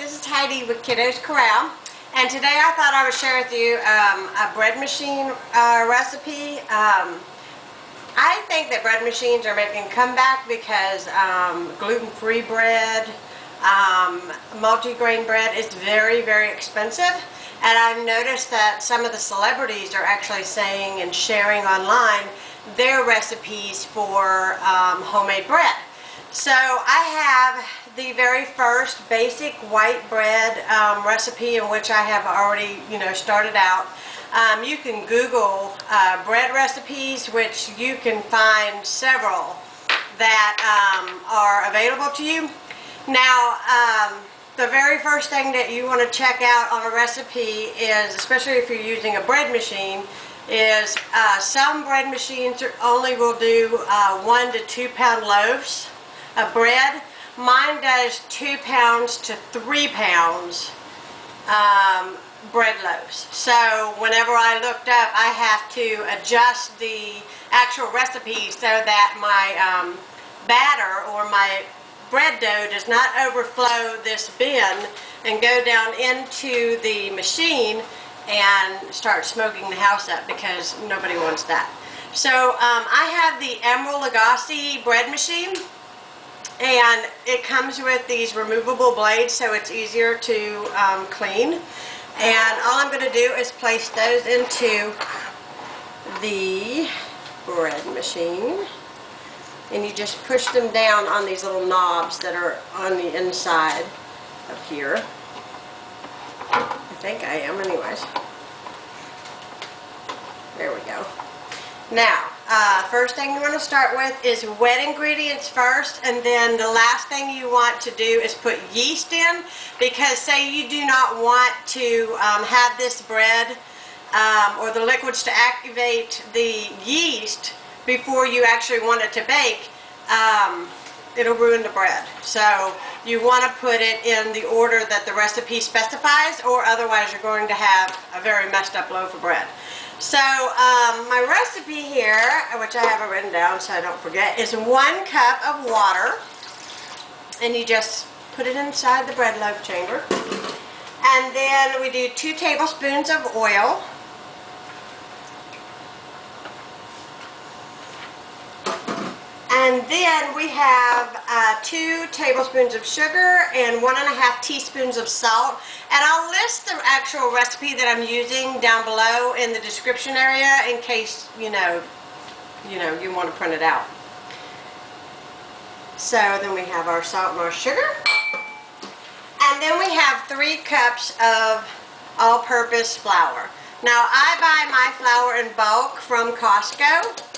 this is Heidi with Kiddos Corral, and today I thought I would share with you a bread machine recipe. I think that bread machines are making a comeback because gluten-free bread, multi-grain bread is very, very expensive, and I've noticed that some of the celebrities are actually saying and sharing online their recipes for homemade bread. So I have the very first basic white bread recipe in which I have already, started out. You can Google bread recipes, which you can find several that are available to you. Now, the very first thing that you want to check out on a recipe is, especially if you're using a bread machine, is some bread machines only will do 1 to 2 pound loaves of bread. Mine does 2 pounds to 3 pounds bread loaves. So whenever I looked up, I have to adjust the actual recipe so that my batter or my bread dough does not overflow this bin and go down into the machine and start smoking the house up, because nobody wants that. So I have the Emeril Lagasse bread machine, and it comes with these removable blades so it's easier to clean. And all I'm going to do is place those into the bread machine, and you just push them down on these little knobs that are on the inside of here. I think I am anyways. There we go. Now, first thing you want to start with is wet ingredients first, and then the last thing you want to do is put yeast in, because say you do not want to have this bread or the liquids to activate the yeast before you actually want it to bake, it'll ruin the bread. So you want to put it in the order that the recipe specifies, or otherwise you're going to have a very messed up loaf of bread. So my recipe here, which I have it written down so I don't forget, is 1 cup of water, and you just put it inside the bread loaf chamber. And then we do 2 tablespoons of oil. And then we have 2 tablespoons of sugar and 1½ teaspoons of salt. And I'll list the actual recipe that I'm using down below in the description area in case you want to print it out. So then we have our salt and our sugar. And then we have 3 cups of all-purpose flour. Now I buy my flour in bulk from Costco.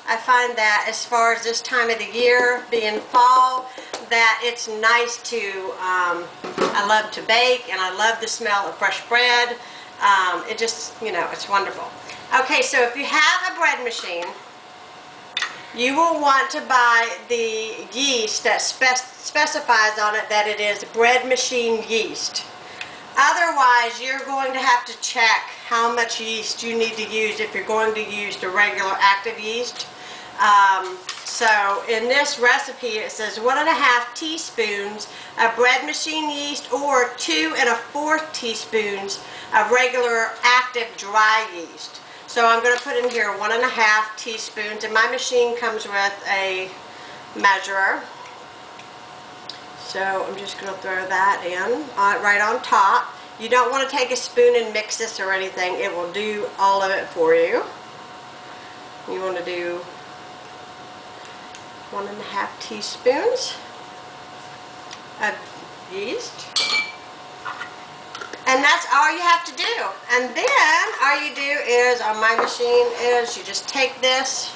I find that as far as this time of the year, being fall, that it's nice to, I love to bake, and I love the smell of fresh bread. It just, it's wonderful. Okay, so if you have a bread machine, you will want to buy the yeast that specifies on it that it is bread machine yeast. Otherwise, you're going to have to check how much yeast you need to use if you're going to use the regular active yeast. So in this recipe it says 1½ teaspoons of bread machine yeast, or 2 1/4 teaspoons of regular active dry yeast. So I'm going to put in here 1½ teaspoons, and my machine comes with a measurer. So I'm just going to throw that in right on top. You don't want to take a spoon and mix this or anything. It will do all of it for you. You want to do 1½ teaspoons of yeast, and that's all you have to do. And then all you do is, on my machine, is you just take this,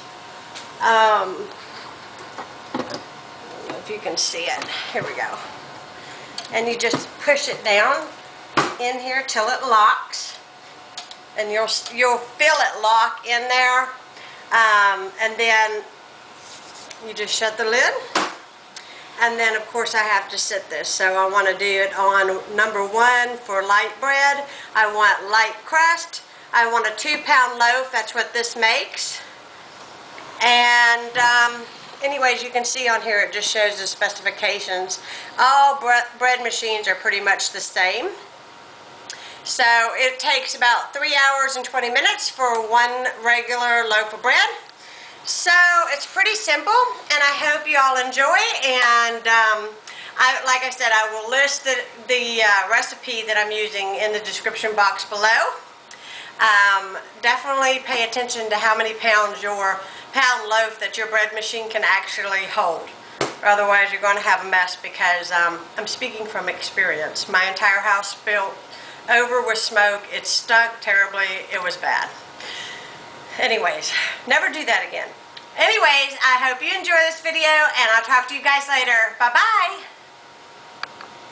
I don't know if you can see it, here we go, and you just push it down in here till it locks, and you'll feel it lock in there, and then you just shut the lid. And then of course I have to sit this, so I want to do it on number 1 for light bread. I want light crust. I want a 2 pound loaf. That's what this makes. And anyways, you can see on here it just shows the specifications. All bread machines are pretty much the same. So it takes about 3 hours and 20 minutes for one regular loaf of bread. So it's pretty simple, and I hope you all enjoy. And like I said, I will list the recipe that I'm using in the description box below. Definitely pay attention to how many pounds your pound loaf that your bread machine can actually hold. Otherwise you're going to have a mess, because I'm speaking from experience. My entire house spilled over with smoke. It stunk terribly. It was bad. Anyways, never do that again. Anyways, I hope you enjoy this video, and I'll talk to you guys later. Bye-bye.